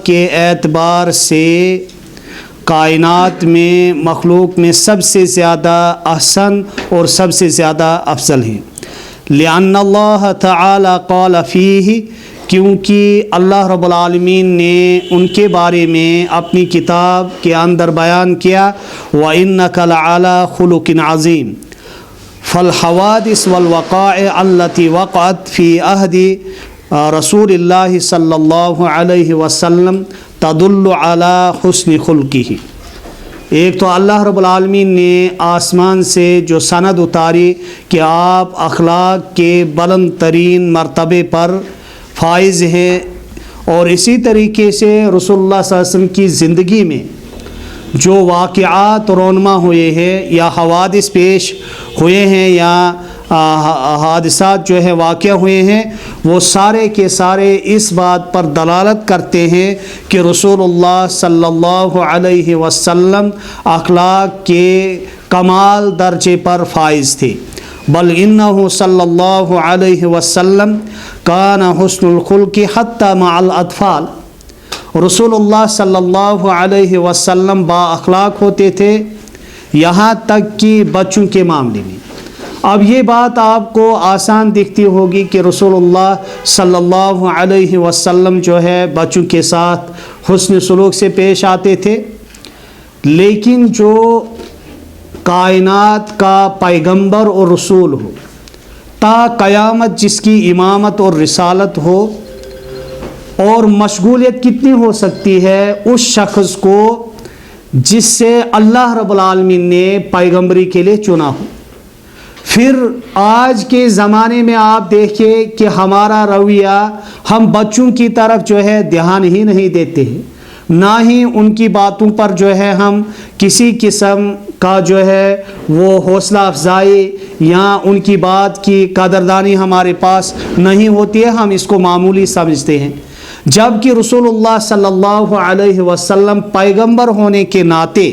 کے اعتبار سے کائنات میں مخلوق میں سب سے زیادہ احسن اور سب سے زیادہ افضل ہیں۔ لأن اللہ تعالی قال فیہ، کیونکہ اللہ رب العالمین نے ان کے بارے میں اپنی کتاب کے اندر بیان کیا وَإِنَّكَ لَعَلَىٰ خُلُقٍ عَظِيمٍ فالحوادث والوقائع التي وقعت في عهد رسول اللہ صلی اللہ علیہ وسلم تدل على حسن خلقہ۔ ایک تو اللہ رب العالمین نے آسمان سے جو سند اتاری کہ آپ اخلاق کے بلند ترین مرتبے پر فائز ہیں، اور اسی طریقے سے رسول اللہ صلی اللہ علیہ وسلم کی زندگی میں جو واقعات رونما ہوئے ہیں یا حوادث پیش ہوئے ہیں یا حادثات جو ہے واقع ہوئے ہیں، وہ سارے کے سارے اس بات پر دلالت کرتے ہیں کہ رسول اللہ صلی اللہ علیہ وسلم اخلاق کے کمال درجے پر فائز تھے۔ بل انہ صلی اللہ علیہ وسلم کان حسن الخلق حتی مع الاطفال، رسول اللہ صلی اللہ علیہ وسلم با اخلاق ہوتے تھے یہاں تک کہ بچوں کے معاملے میں۔ اب یہ بات آپ کو آسان دکھتی ہوگی کہ رسول اللہ صلی اللہ علیہ وسلم جو ہے بچوں کے ساتھ حسن سلوک سے پیش آتے تھے، لیکن جو کائنات کا پیغمبر اور رسول ہو، تا قیامت جس کی امامت اور رسالت ہو، اور مشغولیت کتنی ہو سکتی ہے اس شخص کو جس سے اللہ رب العالمین نے پیغمبری کے لیے چنا ہو۔ پھر آج کے زمانے میں آپ دیکھیں کہ ہمارا رویہ، ہم بچوں کی طرف جو ہے دھیان ہی نہیں دیتے ہیں، نہ ہی ان کی باتوں پر جو ہے ہم کسی قسم کا جو ہے وہ حوصلہ افزائی یا ان کی بات کی قدردانی ہمارے پاس نہیں ہوتی ہے، ہم اس کو معمولی سمجھتے ہیں۔ جبکہ رسول اللہ صلی اللہ علیہ وسلم پیغمبر ہونے کے ناطے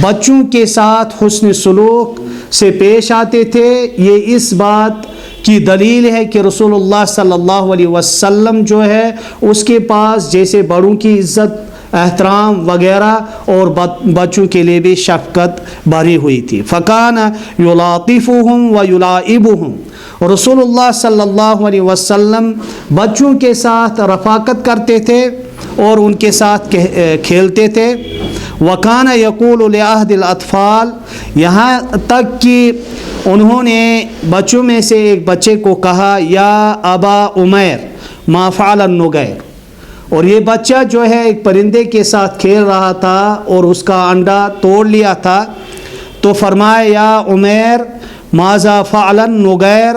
بچوں کے ساتھ حسن سلوک سے پیش آتے تھے۔ یہ اس بات کی دلیل ہے کہ رسول اللہ صلی اللہ علیہ وسلم جو ہے اس کے پاس جیسے بڑوں کی عزت، احترام وغیرہ اور بچوں کے لیے بھی شفقت بھری ہوئی تھی۔ فکان یلاطفہم ویلاعبہم، رسول اللہ صلی اللہ علیہ وسلم بچوں کے ساتھ رفاقت کرتے تھے اور ان کے ساتھ کھیلتے تھے۔ وکان یقول لعہد الاطفال، یہاں تک کہ انہوں نے بچوں میں سے ایک بچے کو کہا یا ابا عمیر ما فعل النغیر، اور یہ بچہ جو ہے ایک پرندے کے ساتھ کھیل رہا تھا اور اس کا انڈا توڑ لیا تھا، تو فرمایا یا عمیر ماذا فعل النغیر،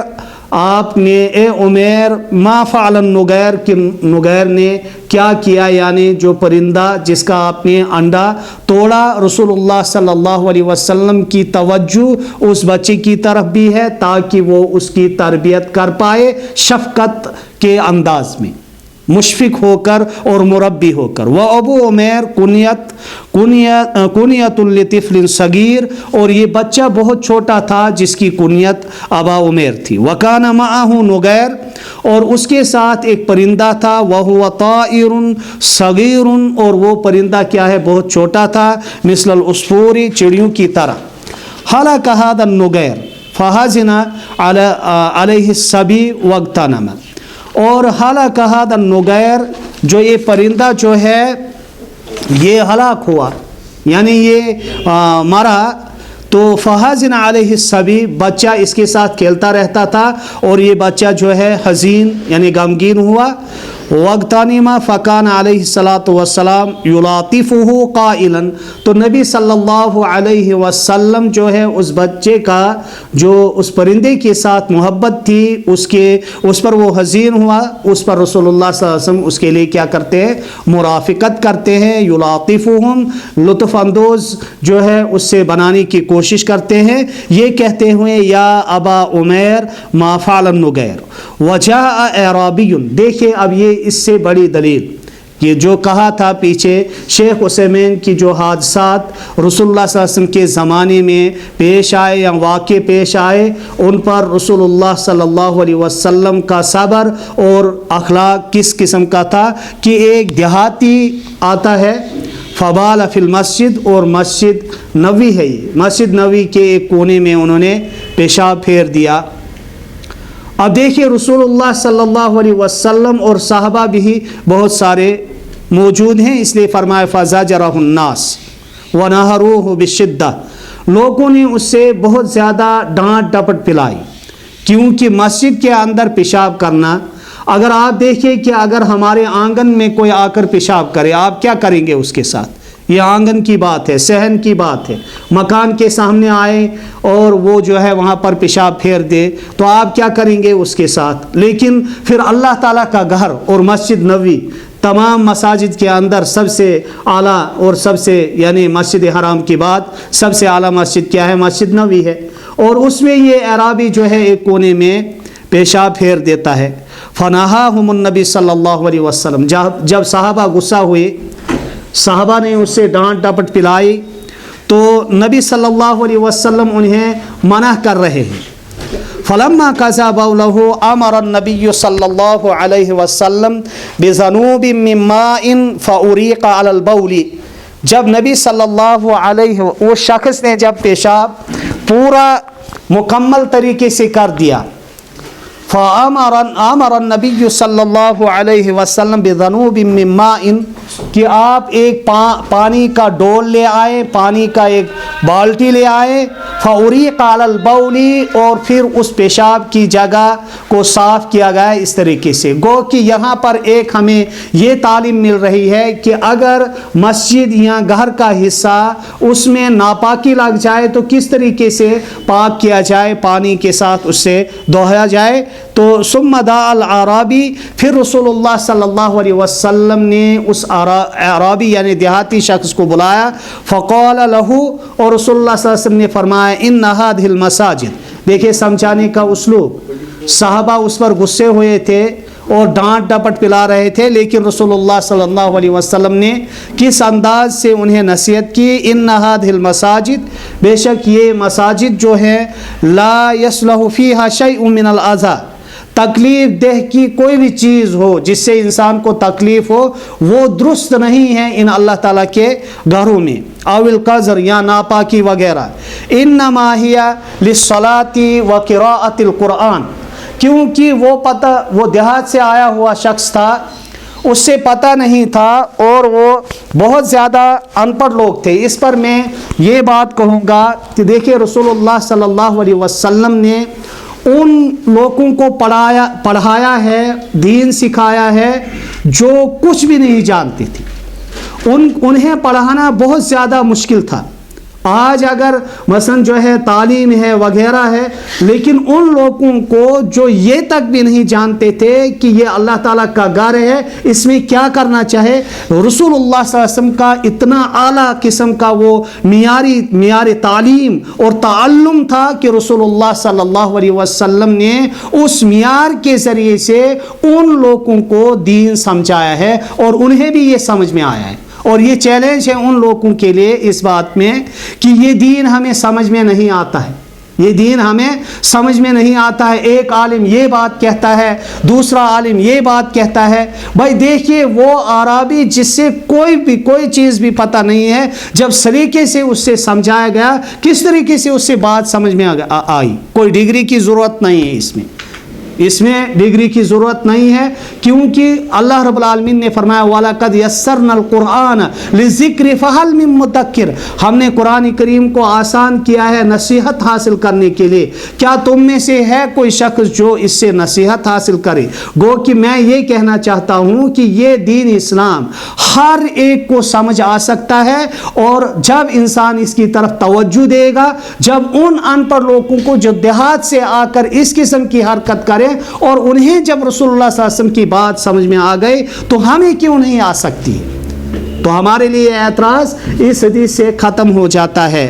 آپ نے اے عمیر ما فعل النغیر، کہ نغیر نے کیا کیا، یعنی جو پرندہ جس کا آپ نے انڈا توڑا۔ رسول اللہ صلی اللہ علیہ وسلم کی توجہ اس بچے کی طرف بھی ہے تاکہ وہ اس کی تربیت کر پائے شفقت کے انداز میں، مشفق ہو کر اور مربی ہو کر۔ وہ ابو عمیر کنیت لطفل صغیر، اور یہ بچہ بہت چھوٹا تھا جس کی کنیت ابا عمیر تھی۔ وکان معہ نغیر، اور اس کے ساتھ ایک پرندہ تھا، وہو طائر صغیر، اور وہ پرندہ کیا ہے بہت چھوٹا تھا، مثل العصفور، چڑیوں کی طرح۔ ہلاک ھذا النغیر فحزن علیہ الصبی واغتنم، اور ہلاک ھذا النغیر، جو یہ پرندہ جو ہے یہ ہلاک ہوا، یعنی یہ مرا، تو فحزن علیہ الصبی، بچہ اس کے ساتھ کھیلتا رہتا تھا اور یہ بچہ جو ہے حزین یعنی غمگین ہوا۔ واغتنم، فکان علیہ الصلاۃ والسلام یلاطفہ قائلا، تو نبی صلی اللہ علیہ وسلم جو ہے اس بچے کا جو اس پرندے کے ساتھ محبت تھی اس پر وہ حزین ہوا، اس پر رسول اللہ صلی اللہ علیہ وسلم اس کے لیے کیا کرتے ہیں، مرافقت کرتے ہیں، یلاطفہم، لطف اندوز جو ہے اس سے بنانے کی کوشش کرتے ہیں، یہ کہتے ہوئے یا ابا عمیر ما فعل النغیر۔ وجاء اعرابی، دیکھیں اب یہ اس سے بڑی دلیل یہ جو کہا تھا پیچھے شیخ عثیمین کی جو حادثات رسول اللہ صلی اللہ علیہ وسلم کے زمانے میں پیش آئے یا واقع پیش آئے، ان پر رسول اللہ صلی اللہ علیہ وسلم کا صبر اور اخلاق کس قسم کا تھا کہ ایک دیہاتی آتا ہے فبال فی المسجد، اور مسجد نبوی ہے، یہ مسجد نبوی کے ایک کونے میں انہوں نے پیشاب پھیر دیا۔ اب دیکھیے رسول اللہ صلی اللہ علیہ وسلم اور صحابہ بھی بہت سارے موجود ہیں، اس لیے فرمایا فزجرہ الناس ونہروہ بشدہ، لوگوں نے اس سے بہت زیادہ ڈانٹ ڈپٹ پلائی، کیونکہ مسجد کے اندر پیشاب کرنا، اگر آپ دیکھیں کہ اگر ہمارے آنگن میں کوئی آ کر پیشاب کرے، آپ کیا کریں گے اس کے ساتھ؟ یہ آنگن کی بات ہے، صحن کی بات ہے، مکان کے سامنے آئے اور وہ جو ہے وہاں پر پیشاب پھیر دے تو آپ کیا کریں گے اس کے ساتھ؟ لیکن پھر اللہ تعالیٰ کا گھر اور مسجد نبوی تمام مساجد کے اندر سب سے اعلیٰ اور سب سے یعنی مسجد حرام کی بات سب سے اعلیٰ مسجد کیا ہے؟ مسجد نبوی ہے، اور اس میں یہ اعرابی جو ہے ایک کونے میں پیشاب پھیر دیتا ہے۔ فنہاہم النبی صلی اللہ علیہ وسلم، جب صحابہ غصہ ہوئے، صحابہ نے اس سے ڈانٹ ڈپٹ پلائی، تو نبی صلی اللہ علیہ وسلم انہیں منع کر رہے ہیں۔ فلما قضى بوله امر النبي صلی اللہ علیہ وسلم بذنوب من ماء فأريق على البول، جب نبی صلی اللہ علیہ وہ شخص نے جب پیشاب پورا مکمل طریقے سے کر دیا، فامر النبی صلی اللہ علیہ وسلم بذنوب من ماء، کہ آپ ایک پانی کا ڈول لے آئے، پانی کا ایک بالٹی لے آئے، فأریق علی البول، اور پھر اس پیشاب کی جگہ کو صاف کیا گیا اس طریقے سے۔ گو کہ یہاں پر ایک ہمیں یہ تعلیم مل رہی ہے کہ اگر مسجد یا گھر کا حصہ اس میں ناپاکی لگ جائے تو کس طریقے سے پاک کیا جائے، پانی کے ساتھ اس سے دھویا جائے۔ تو ثم دعا الاعرابی، پھر رسول اللہ صلی اللہ علیہ وسلم نے اس اعرابی یعنی دیہاتی شخص کو بلایا، فقال له، اور رسول اللہ صلی اللہ علیہ وسلم نے فرمایا ان هذه المساجد، دیکھیں سمجھانے کا اسلوب، صحابہ اس پر غصے ہوئے تھے اور ڈانٹ ڈپٹ پلا رہے تھے، لیکن رسول اللہ صلی اللہ علیہ وسلم نے کس انداز سے انہیں نصیحت کی، ان هذه المساجد، بے شک یہ مساجد جو ہیں، لا يصلح فيها شيء من الاذى، تکلیف دہ کی کوئی بھی چیز ہو جس سے انسان کو تکلیف ہو وہ درست نہیں ہے ان اللہ تعالیٰ کے گھروں میں، او القذر یا ناپاکی وغیرہ، انما ہی للصلاۃ وقراءۃ القرآن، کیونکہ وہ دیہات سے آیا ہوا شخص تھا، اس سے پتہ نہیں تھا اور وہ بہت زیادہ ان پڑھ لوگ تھے۔ اس پر میں یہ بات کہوں گا کہ دیکھیں رسول اللہ صلی اللہ علیہ وسلم نے ان لوگوں کو پڑھایا ہے، دین سکھایا ہے جو کچھ بھی نہیں جانتے تھے، انہیں پڑھانا بہت زیادہ مشکل تھا۔ آج اگر مثلا جو ہے تعلیم ہے وغیرہ ہے، لیکن ان لوگوں کو جو یہ تک بھی نہیں جانتے تھے کہ یہ اللہ تعالیٰ کا گھر ہے، اس میں کیا کرنا چاہے، رسول اللہ صلی اللہ علیہ وسلم کا اتنا اعلیٰ قسم کا وہ معیار تعلیم اور تعلم تھا کہ رسول اللہ صلی اللہ علیہ وسلم نے اس معیار کے ذریعے سے ان لوگوں کو دین سمجھایا ہے اور انہیں بھی یہ سمجھ میں آیا ہے۔ اور یہ چیلنج ہے ان لوگوں کے لیے اس بات میں کہ یہ دین ہمیں سمجھ میں نہیں آتا ہے، یہ دین ہمیں سمجھ میں نہیں آتا ہے، ایک عالم یہ بات کہتا ہے، دوسرا عالم یہ بات کہتا ہے۔ بھائی دیکھیے وہ عربی جس سے کوئی چیز بھی پتہ نہیں ہے، جب سلیقے سے اس سے سمجھایا گیا کس طریقے سے اس سے بات سمجھ میں آئی۔ کوئی ڈگری کی ضرورت نہیں ہے اس میں ڈگری کی ضرورت نہیں ہے، کیونکہ اللہ رب العالمین نے فرمایا وَلَقَدْ يَسَّرْنَا الْقُرْآنَ لِلذِّكْرِ فَهَلْ مِن مُّدَّكِّرٍ، ہم نے قرآن کریم کو آسان کیا ہے نصیحت حاصل کرنے کے لیے، کیا تم میں سے ہے کوئی شخص جو اس سے نصیحت حاصل کرے؟ گو کہ میں یہ کہنا چاہتا ہوں کہ یہ دین اسلام ہر ایک کو سمجھ آ سکتا ہے، اور جب انسان اس کی طرف توجہ دے گا، جب ان ان پڑھ لوگوں کو جو دیہات سے آ کر اس قسم کی حرکت کرے اور انہیں جب رسول اللہ صلی اللہ علیہ وسلم کی بات سمجھ میں آ گئی تو ہمیں کیوں نہیں آ سکتی؟ تو ہمارے لیے اعتراض اس حدیث سے ختم ہو جاتا ہے۔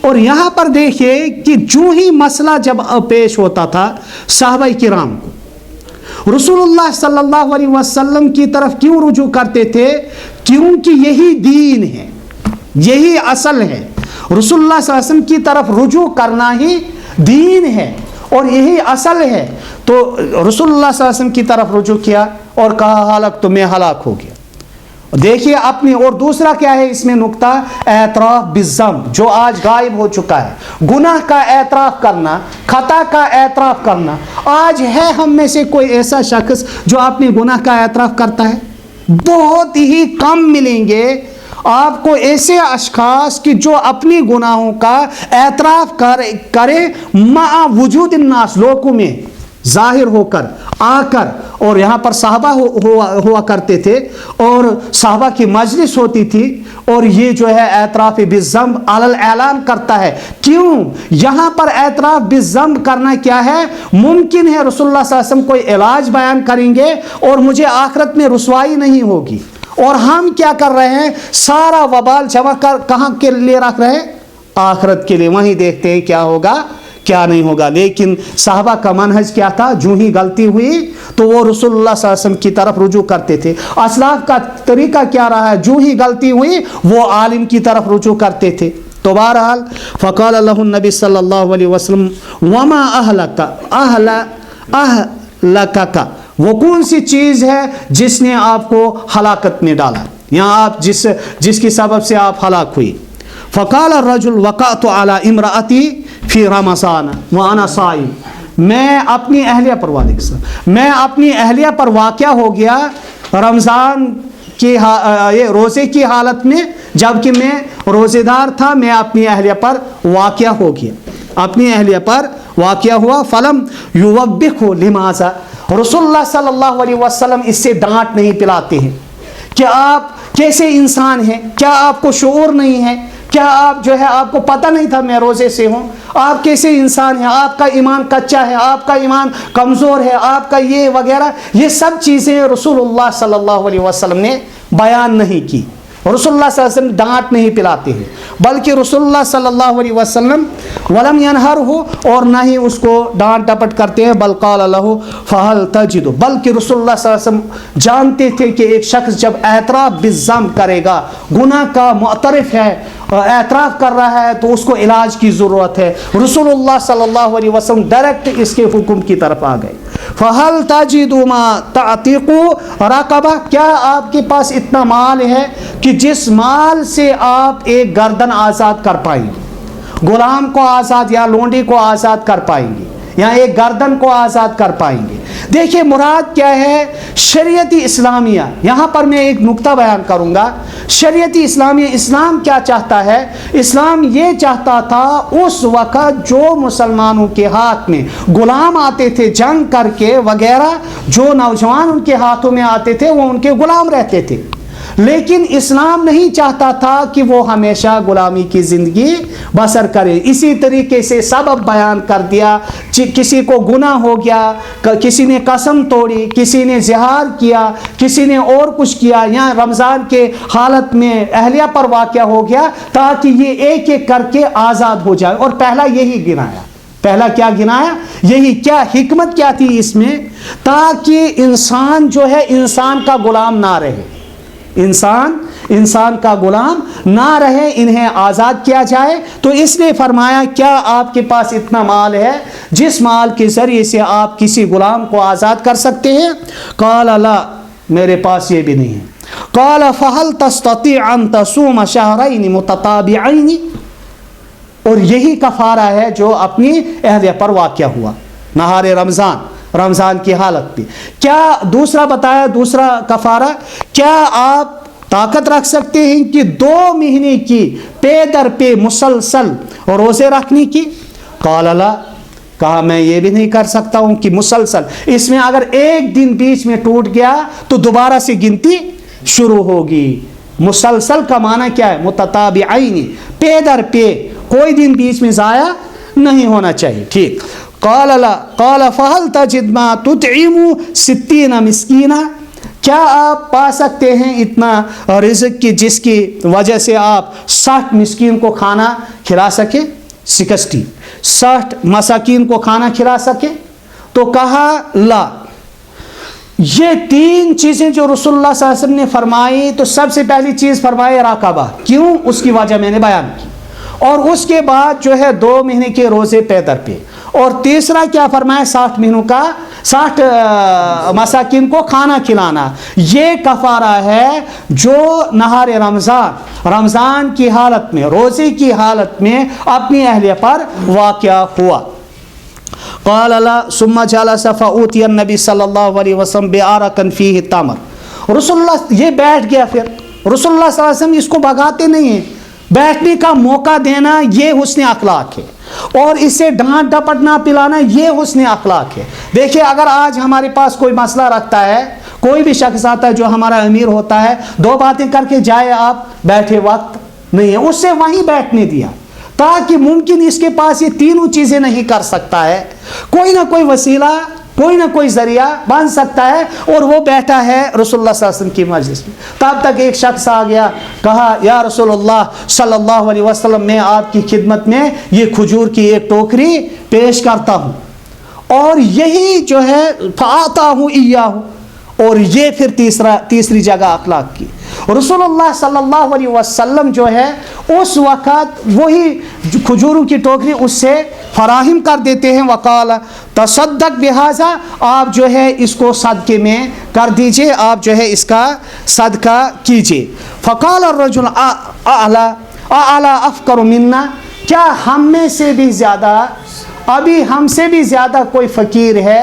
اور یہاں پر دیکھیے کہ جو ہی مسئلہ جب پیش ہوتا تھا صحابہ کرام کو رسول اللہ صلی اللہ علیہ وسلم کی طرف کیوں رجوع کرتے تھے؟ کیونکہ یہی دین ہے، یہی اصل ہے. رسول اللہ صلی اللہ علیہ وسلم کی طرف رجوع کرنا ہی دین ہے اور یہی اصل ہے. تو رسول اللہ صلی اللہ علیہ وسلم کی طرف رجوع کیا اور کہا حالک تو میں ہلاک ہو گیا. دیکھیے اپنی. اور دوسرا کیا ہے اس میں نقطہ؟ اعتراف بالذنب، جو آج غائب ہو چکا ہے. گناہ کا اعتراف کرنا، خطا کا اعتراف کرنا. آج ہے ہم میں سے کوئی ایسا شخص جو اپنے گناہ کا اعتراف کرتا ہے؟ بہت ہی کم ملیں گے آپ کو ایسے اشخاص کی جو اپنی گناہوں کا اعتراف کرے مع وجود الناس، لوگوں میں ظاہر ہو کر آ کر. اور یہاں پر صحابہ ہوا کرتے تھے اور صحابہ کی مجلس ہوتی تھی اور یہ جو ہے اعتراف بالذنب علی الاعلان کرتا ہے. کیوں؟ یہاں پر اعتراف بالذنب کرنا کیا ہے؟ ممکن ہے رسول اللہ صلی اللہ علیہ وسلم کوئی علاج بیان کریں گے اور مجھے آخرت میں رسوائی نہیں ہوگی. اور ہم کیا کر رہے ہیں؟ سارا وبال جمع کر کہاں کے لیے رکھ رہے ہیں؟ آخرت کے لیے. وہیں دیکھتے ہیں کیا ہوگا کیا نہیں ہوگا. لیکن صحابہ کا منہج کیا تھا؟ جو ہی غلطی ہوئی تو وہ رسول اللہ صلی اللہ علیہ وسلم کی طرف رجوع کرتے تھے. اسلاف کا طریقہ کیا رہا ہے؟ جو ہی غلطی ہوئی وہ عالم کی طرف رجوع کرتے تھے. تو بہرحال فقال له النبی صلی اللہ علیہ وسلم وما اہلکک، وہ کون سی چیز ہے جس نے آپ کو ہلاکت میں ڈالا؟ یہاں آپ جس کی سبب سے آپ ہلاک ہوئی. فقال الرجل وقعت على امرأتی فی رمضان وانا صائم، میں اپنی اہلیہ پر میں اپنی اہلیہ پر واقع ہو گیا رمضان کی یہ روزے کی حالت میں، جبکہ میں روزے دار تھا. میں اپنی اہلیہ پر واقع ہو گیا، اپنی اہلیہ پر واقع ہوا. فلم یوبخ لماذا، رسول اللہ صلی اللہ علیہ وسلم اس سے ڈانٹ نہیں پلاتے ہیں کہ آپ کیسے انسان ہیں، کیا آپ کو شعور نہیں ہے؟ کیا آپ جو ہے آپ کو پتہ نہیں تھا میں روزے سے ہوں؟ آپ کیسے انسان ہیں؟ آپ کا ایمان کچا ہے، آپ کا ایمان کمزور ہے، آپ کا یہ وغیرہ. یہ سب چیزیں رسول اللہ صلی اللہ علیہ وسلم نے بیان نہیں کی. رسول اللہ صلی اللہ علیہ وسلم ڈانٹ نہیں پلاتے ہیں، بلکہ رسول اللہ صلی اللہ علیہ وسلم ولم ينهره، اور نہ ہی اس کو ڈانٹ ڈپٹ کرتے ہیں. بل قال له فهل تجد، بلکہ رسول اللہ صلی اللہ علیہ وسلم جانتے تھے کہ ایک شخص جب اعتراف بالذنب کرے گا، گناہ کا معترف ہے، اعتراف کر رہا ہے، تو اس کو علاج کی ضرورت ہے. رسول اللہ صلی اللہ علیہ وسلم ڈائریکٹ اس کے حکم کی طرف آ گئے. فہل تجد ما تعتق رقبہ، کیا آپ کے پاس اتنا مال ہے کہ جس مال سے آپ ایک گردن آزاد کر پائیں گے، غلام کو آزاد یا لونڈی کو آزاد کر پائیں گے، یا ایک گردن کو آزاد کر پائیں گے؟ دیکھیے مراد کیا ہے؟ شریعت اسلامیہ. یہاں پر میں ایک نقطہ بیان کروں گا. شریعت اسلامیہ، اسلام کیا چاہتا ہے؟ اسلام یہ چاہتا تھا اس وقت جو مسلمانوں کے ہاتھ میں غلام آتے تھے جنگ کر کے وغیرہ، جو نوجوان ان کے ہاتھوں میں آتے تھے وہ ان کے غلام رہتے تھے. لیکن اسلام نہیں چاہتا تھا کہ وہ ہمیشہ غلامی کی زندگی بسر کرے. اسی طریقے سے سبب بیان کر دیا. کسی کو گناہ ہو گیا، کسی نے قسم توڑی، کسی نے زہار کیا، کسی نے اور کچھ کیا، یا رمضان کے حالت میں اہلیہ پر واقع ہو گیا، تاکہ یہ ایک ایک کر کے آزاد ہو جائے. اور پہلا یہی گنایا. پہلا کیا گنایا؟ یہی. کیا حکمت کیا تھی اس میں؟ تاکہ انسان جو ہے انسان کا غلام نہ رہے، انسان کا غلام نہ رہے، انہیں آزاد کیا جائے. تو اس نے فرمایا کیا آپ کے پاس اتنا مال ہے جس مال کے ذریعے سے آپ کسی غلام کو آزاد کر سکتے ہیں؟ قال لا، میرے پاس یہ بھی نہیں ہے. قال فهل تستطيع ان تصوم شهرين متتابعين، اور یہی کفارہ ہے جو اپنی اہلیہ پر واقع ہوا نہار رمضان کی حالت میں. کیا دوسرا بتایا؟ دوسرا کفارہ، کیا آپ طاقت رکھ سکتے ہیں کہ 2 مہینے کی پے در پے مسلسل روزے رکھنے کی؟ قال لا، کہا میں یہ بھی نہیں کر سکتا ہوں کہ مسلسل. اس میں اگر ایک دن بیچ میں ٹوٹ گیا تو دوبارہ سے گنتی شروع ہوگی. مسلسل کا معنی کیا ہے؟ متتابعین، پے در پے، کوئی دن بیچ میں ضائع نہیں ہونا چاہیے. ٹھیک. قال لا، قال فهل تجد ما تطعم 60 مسکینہ، کیا آپ پا سکتے ہیں اتنا رزق کی جس کی وجہ سے آپ 60 مسکین کو کھانا کھلا سکیں؟ 60 مساکین کو کھانا کھلا سکیں؟ تو کہا لا. یہ 3 چیزیں جو رسول اللہ صلی اللہ علیہ وسلم نے فرمائی، تو سب سے پہلی چیز فرمائی راقبہ. کیوں؟ اس کی وجہ میں نے بیان کی. اور اس کے بعد جو ہے 2 مہینے کے روزے پیدر پہ. اور تیسرا کیا فرمایا؟ 60 مساکین کو کھانا کھلانا. یہ کفارہ ہے جو نہار رمضان کی حالت میں، روزے کی حالت میں اپنی اہلیہ پر واقع ہوا. قال لا ثم جلس فأوتي النبي صلی اللہ علیہ وسلم بعرق فيه تمر. رسول اللہ یہ بیٹھ گیا. پھر رسول اللہ صلی اللہ علیہ وسلم اس کو بھگاتے نہیں ہیں. بیٹھنے کا موقع دینا یہ حسن اخلاق ہے، اور اسے ڈانٹ ڈپٹنا پلانا یہ حسن اخلاق ہے. دیکھیں اگر آج ہمارے پاس کوئی مسئلہ رکھتا ہے، کوئی بھی شخص آتا ہے جو ہمارا امیر ہوتا ہے، 2 باتیں کر کے جائے، آپ بیٹھے وقت نہیں ہے، اس سے وہیں بیٹھنے دیا تاکہ ممکن اس کے پاس یہ 3 چیزیں نہیں کر سکتا ہے، کوئی نہ کوئی وسیلہ، کوئی نہ کوئی ذریعہ بن سکتا ہے، اور وہ بیٹھا ہے رسول اللہ صلی اللہ علیہ وسلم کی مجلس میں. تب تک ایک شخص آ گیا، کہا یا رسول اللہ صلی اللہ علیہ وسلم میں آپ کی خدمت میں یہ کھجور کی ایک ٹوکری پیش کرتا ہوں، اور یہی جو ہے فآتا ہوں ایاہ. اور یہ پھر تیسری جگہ اخلاق کی. رسول اللہ صلی اللہ علیہ وسلم جو ہے اس وقت وہی کھجوروں کی ٹوکری اس سے فراہم کر دیتے ہیں. وقال تصدق بہذا، آپ جو ہے اس کو صدقے میں کر دیجئے، آپ جو ہے اس کا صدقہ کیجئے. فقال الرجل اعلی افقر منا، کیا ہم میں سے بھی زیادہ، ابھی ہم سے بھی زیادہ کوئی فقیر ہے،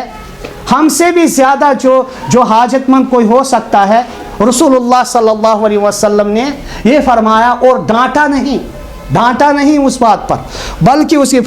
ہم سے بھی زیادہ جو حاجت مند کوئی ہو سکتا ہے؟ رسول اللہ صلی اللہ علیہ وسلم نے یہ فرمایا، اور ڈانٹا نہیں اس بات پر، بلکہ اس کی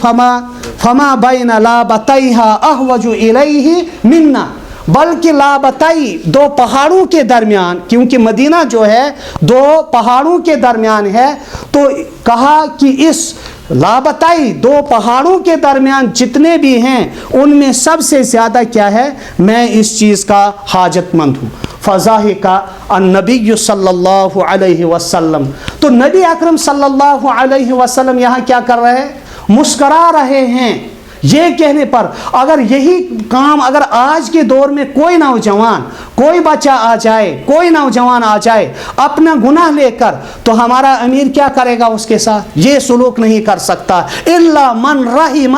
فما بین لابتیہا احوج الیہ منا، بلکہ لابتئی 2 پہاڑوں کے درمیان، کیونکہ مدینہ جو ہے 2 پہاڑوں کے درمیان ہے، تو کہا کہ اس لابتائی 2 پہاڑوں کے درمیان جتنے بھی ہیں ان میں سب سے زیادہ کیا ہے، میں اس چیز کا حاجت مند ہوں. فضاحک النبی صلی اللہ علیہ وسلم، تو نبی اکرم صلی اللہ علیہ وسلم یہاں کیا کر رہے ہیں؟ مسکرا رہے ہیں. یہ کہنے پر اگر یہی کام اگر آج کے دور میں کوئی نوجوان، کوئی بچہ آ جائے، کوئی نوجوان آ جائے اپنا گناہ لے کر، تو ہمارا امیر کیا کرے گا اس کے ساتھ؟ یہ سلوک نہیں کر سکتا. الا من رحم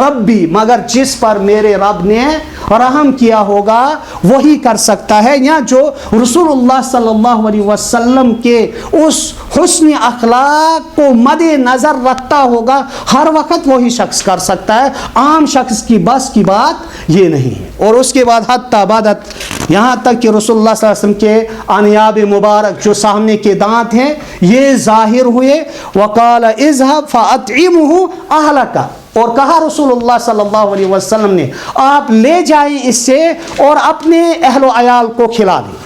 ربی، مگر جس پر میرے رب نے رحم کیا ہوگا وہی کر سکتا ہے. یا جو رسول اللہ صلی اللہ علیہ وسلم کے اس حسن اخلاق کو مد نظر رکھتا ہوگا، ہر وقت وہی شخص کر سکتا ہے. عام شخص کی بس کی بات یہ نہیں ہے. اور اس کے بعد حتی بدت، یہاں تک کہ رسول اللہ صلی اللہ علیہ وسلم کے انیاب مبارک جو سامنے کے دانت ہیں یہ ظاہر ہوئے. وقال اذهب فاطعمه اهلك، اور کہا رسول اللہ صلی اللہ علیہ وسلم نے آپ لے جائیں اس سے اور اپنے اہل و عیال کو کھلا دیں.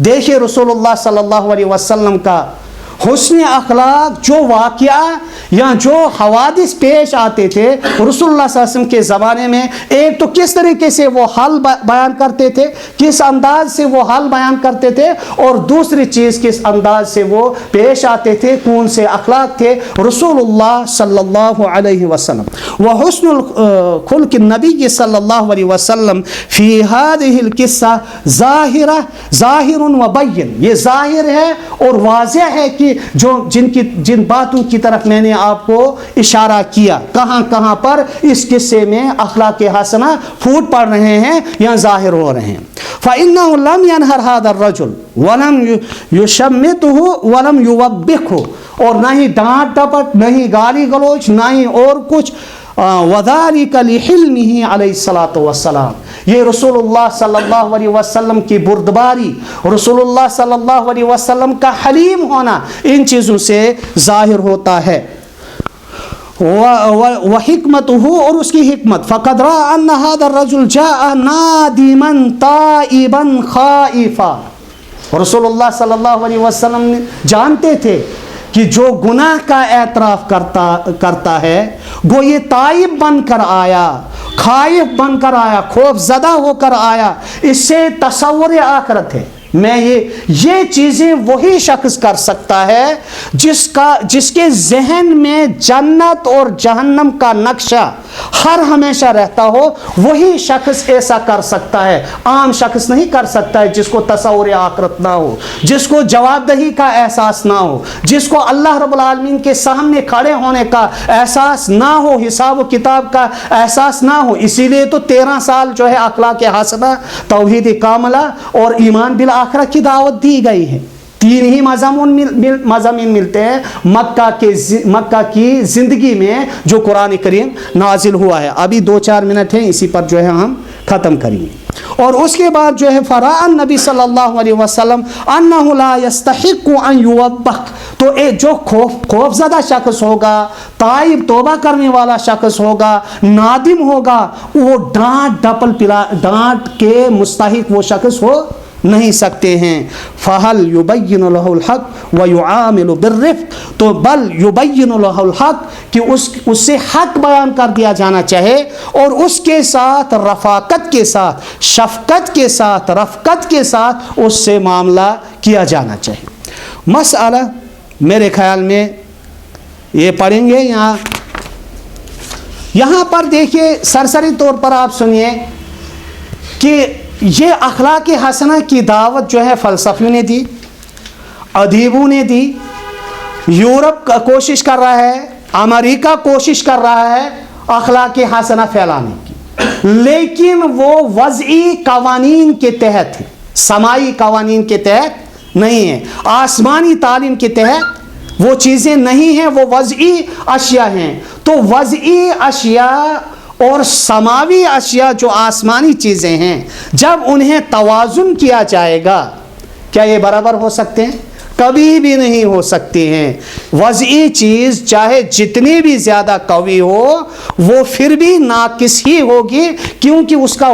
دیکھیں رسول اللہ صلی اللہ علیہ وسلم کا حسن اخلاق، جو واقعہ یا جو حوادث پیش آتے تھے رسول اللہ صلی اللہ علیہ وسلم کے زمانے میں، ایک تو کس طریقے سے وہ حل بیان کرتے تھے، کس انداز سے وہ حل بیان کرتے تھے، اور دوسری چیز کس انداز سے وہ پیش آتے تھے، کون سے اخلاق تھے رسول اللہ صلی اللہ علیہ وسلم. وحسن الخلق النبی صلی اللہ علیہ وسلم فی هذه القصہ ظاہر و بین، یہ ظاہر ہے اور واضح ہے کہ جن باتوں کی طرف میں نے آپ کو اشارہ کیا، کہاں کہاں پر اس قصے میں اخلاق حسنہ پھوٹ پڑ رہے ہیں یا ظاہر ہو رہے ہیں. فإنه لم ينهر هذا الرجل ولم يشمته ولم يوبخه، اور نہ ہی ڈانٹ ڈپٹ، نہ ہی گالی گلوچ، نہ ہی اور کچھ. وذلك لحلمه علیہ الصلوۃ والسلام، یہ رسول اللہ صلی اللہ علیہ وسلم کی بردباری، رسول اللہ صلی اللہ علیہ وسلم کا حلیم ہونا ان چیزوں سے ظاہر ہوتا ہے. وحکمتہ، اور اس کی حکمت. فقد رأى ان هذا الرجل جاء نادما تائبا خائفا، رسول اللہ صلی اللہ علیہ وسلم جانتے تھے کہ جو گناہ کا اعتراف کرتا ہے گو یہ تائب بن کر آیا، خائف بن کر آیا، خوف زدہ ہو کر آیا، اس سے تصور آخرت ہے، میں یہ چیزیں وہی شخص کر سکتا ہے جس کے ذہن میں جنت اور جہنم کا نقشہ ہر ہمیشہ رہتا ہو، وہی شخص ایسا کر سکتا ہے۔ عام شخص نہیں کر سکتا ہے، جس کو تصور آخرت نہ ہو، جس کو جواب دہی کا احساس نہ ہو، جس کو اللہ رب العالمین کے سامنے کھڑے ہونے کا احساس نہ ہو، حساب و کتاب کا احساس نہ ہو۔ اسی لیے تو 13 سال جو ہے اخلاق حسنہ، توحید کاملہ اور ایمان بالآخرہ کی دعوت دی گئی ہے۔ 3 ہی مضامین ملتے ہیں مکہ کی زندگی میں جو قرآن کریم نازل ہوا ہے۔ ابھی 2-4 منٹ ہیں، اسی پر جو ہے ہم ختم کریں گے۔ اور اس کے بعد جو ہے فرأى النبی صلی اللہ علیہ وسلم انہ لا یستحق ان یوبخ، تو جو خوف زدہ شخص ہوگا، تائب توبہ کرنے والا شخص ہوگا، نادم ہوگا، وہ ڈانٹ کے مستحق وہ شخص ہو نہیں سکتے ہیں۔ فَهَلْ يُبَيِّنُ لَهُ الْحَقِّ وَيُعَامِلُ بِالرِّفْقِ، تو بل يُبَيِّنُ لَهُ الْحَقِّ کہ اس سے حق بیان کر دیا جانا چاہے، اور اس کے ساتھ رفاقت کے ساتھ، شفقت کے ساتھ، رفقت کے ساتھ اس سے معاملہ کیا جانا چاہیے۔ مسئلہ میرے خیال میں یہ پڑھیں گے یہاں پر دیکھیے، سرسری طور پر آپ سنیے کہ یہ اخلاق حسنہ کی دعوت جو ہے فلسفیوں نے دی، ادیبوں نے دی، یورپ کا کوشش کر رہا ہے، امریکہ کوشش کر رہا ہے اخلاق حسنہ پھیلانے کی، لیکن وہ وضعی قوانین کے تحت ہے، سمائی قوانین کے تحت نہیں ہے، آسمانی تعلیم کے تحت وہ چیزیں نہیں ہیں، وہ وضعی اشیاء ہیں۔ تو وضعی اشیاء اور سماوی اشیاء جو آسمانی چیزیں ہیں، جب انہیں توازن کیا جائے گا، کیا یہ برابر ہو سکتے ہیں؟ کبھی بھی نہیں ہو سکتے ہیں۔ وضعی چیز چاہے جتنی بھی زیادہ قوی ہو، وہ پھر بھی ناقص ہی ہوگی، کیونکہ اس کا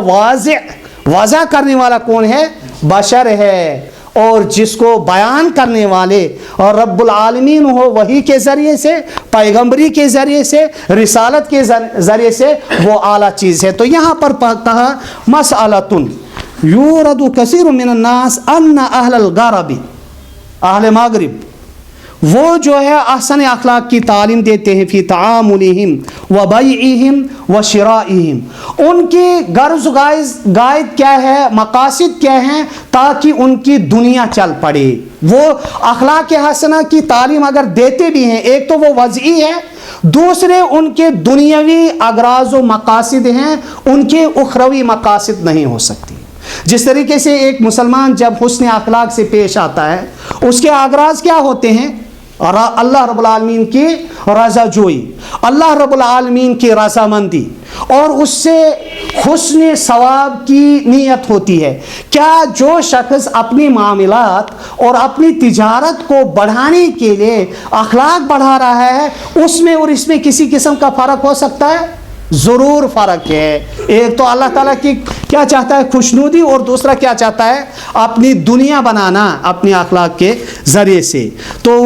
وضع کرنے والا کون ہے؟ بشر ہے، اور جس کو بیان کرنے والے اور رب العالمین ہو، وحی کے ذریعے سے، پیغمبری کے ذریعے سے، رسالت کے ذریعے سے وہ اعلیٰ چیز ہے۔ تو یہاں پر کہا مسئلۃ یورد کثیر من الناس ان اہل الغرب، اہل مغرب وہ جو ہے احسن اخلاق کی تعلیم دیتے ہیں، فی تعاملہم و بیعہم و شرائہم، ان کی غرض غائد کیا ہے، مقاصد کیا ہیں، تاکہ ان کی دنیا چل پڑے۔ وہ اخلاق حسنہ کی تعلیم اگر دیتے بھی ہیں، ایک تو وہ وضعی ہے، دوسرے ان کے دنیاوی اغراض و مقاصد ہیں، ان کے اخروی مقاصد نہیں ہو سکتی۔ جس طریقے سے ایک مسلمان جب حسن اخلاق سے پیش آتا ہے، اس کے اغراض کیا ہوتے ہیں؟ اللہ رب العالمین کی رضا جوئی، اللہ رب العالمین کی رضامندی، اور اس سے حسن ثواب کی نیت ہوتی ہے۔ کیا جو شخص اپنی معاملات اور اپنی تجارت کو بڑھانے کے لیے اخلاق بڑھا رہا ہے، اس میں اور اس میں کسی قسم کا فرق ہو سکتا ہے؟ ضرور فرق ہے۔ ایک تو اللہ تعالیٰ کی کیا چاہتا ہے؟ خوشنودی، اور دوسرا کیا چاہتا ہے؟ اپنی دنیا بنانا اپنی اخلاق کے ذریعے سے۔ تو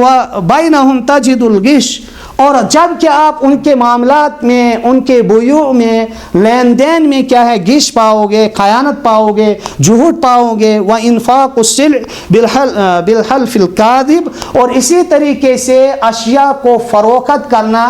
بینہم تجد الغش، اور جب کہ آپ ان کے معاملات میں، ان کے بیوع میں، لین دین میں کیا ہے؟ غش پاؤ گے، خیانت پاؤ گے، جھوٹ پاؤ گے، وانفاق السلع بالحلف الکاذب، اور اسی طریقے سے اشیاء کو فروخت کرنا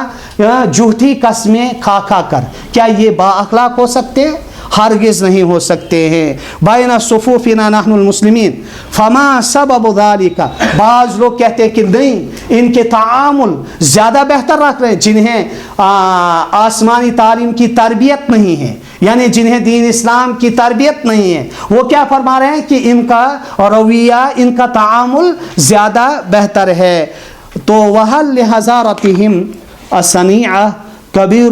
جھوٹی قسمیں کھا کھا کر۔ کیا یہ با اخلاق ہو سکتے ہیں؟ ہرگز نہیں ہو سکتے ہیں۔ بین صفوفنا نحن المسلمین فما سبب ذالک، بعض لوگ کہتے ہیں کہ نہیں، ان کے تعامل زیادہ بہتر رکھ رہے ہیں، جنہیں آسمانی تعلیم کی تربیت نہیں ہے، یعنی جنہیں دین اسلام کی تربیت نہیں ہے، وہ کیا فرما رہے ہیں کہ ان کا رویہ، ان کا تعامل زیادہ بہتر ہے۔ تو وَهَلْ لِحَزَارَتِهِمْ الصَّنِيعَةِ کبیر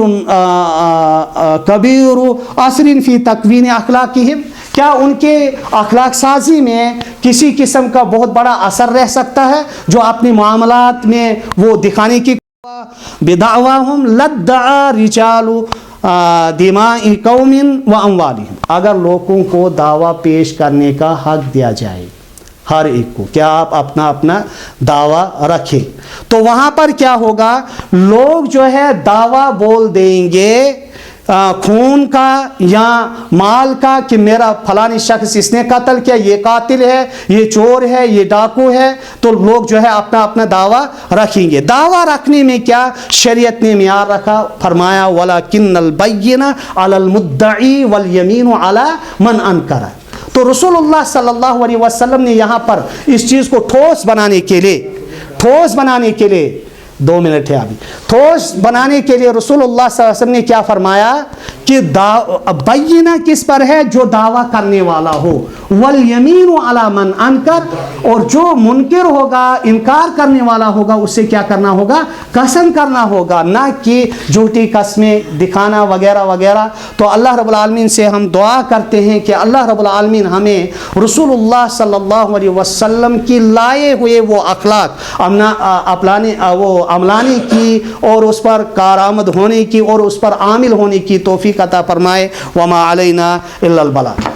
اثر فی تکوین اخلاقہم، کیا ان کے اخلاق سازی میں کسی قسم کا بہت بڑا اثر رہ سکتا ہے جو اپنی معاملات میں وہ دکھانے کی؟ بدعواہم لدعا رجال دماء قوم و اموالہم، اگر لوگوں کو دعویٰ پیش کرنے کا حق دیا جائے، ہر ایک کو، کیا آپ اپنا اپنا دعویٰ رکھیں، تو وہاں پر کیا ہوگا؟ لوگ جو ہے دعویٰ بول دیں گے خون کا یا مال کا کہ میرا فلانی شخص اس نے قتل کیا، یہ قاتل ہے، یہ چور ہے، یہ ڈاکو ہے، تو لوگ جو ہے اپنا اپنا دعویٰ رکھیں گے۔ دعویٰ رکھنے میں کیا شریعت نے معیار رکھا، فرمایا وَلَكِنَّ الْبَيِّنَةَ عَلَى الْمُدَّعِي وَالْيَمِينُ عَلَى مَنْ أَنْكَرَ۔ تو رسول اللہ صلی اللہ علیہ وسلم نے یہاں پر اس چیز کو ٹھوس بنانے کے لیے 2 منٹ ہے ابھی، ٹھوس بنانے کے لیے رسول اللہ صلی اللہ علیہ وسلم نے کیا فرمایا کہ بینہ کس پر ہے، جو دعویٰ کرنے والا ہو، والیمین علی من انکر، اور جو منکر ہوگا، انکار کرنے والا ہوگا، اس سے کیا کرنا ہوگا، قسم کرنا ہوگا، نہ کہ جھوٹی قسمیں دکھانا وغیرہ وغیرہ۔ تو اللہ رب العالمین سے ہم دعا کرتے ہیں کہ اللہ رب العالمین ہمیں رسول اللہ صلی اللہ علیہ وسلم کی لائے ہوئے وہ اخلاق عملانے کی اور اس پر کارآمد ہونے کی اور اس پر عامل ہونے کی توفیق عطا فرمائے۔ وما علینا الا البلاغ۔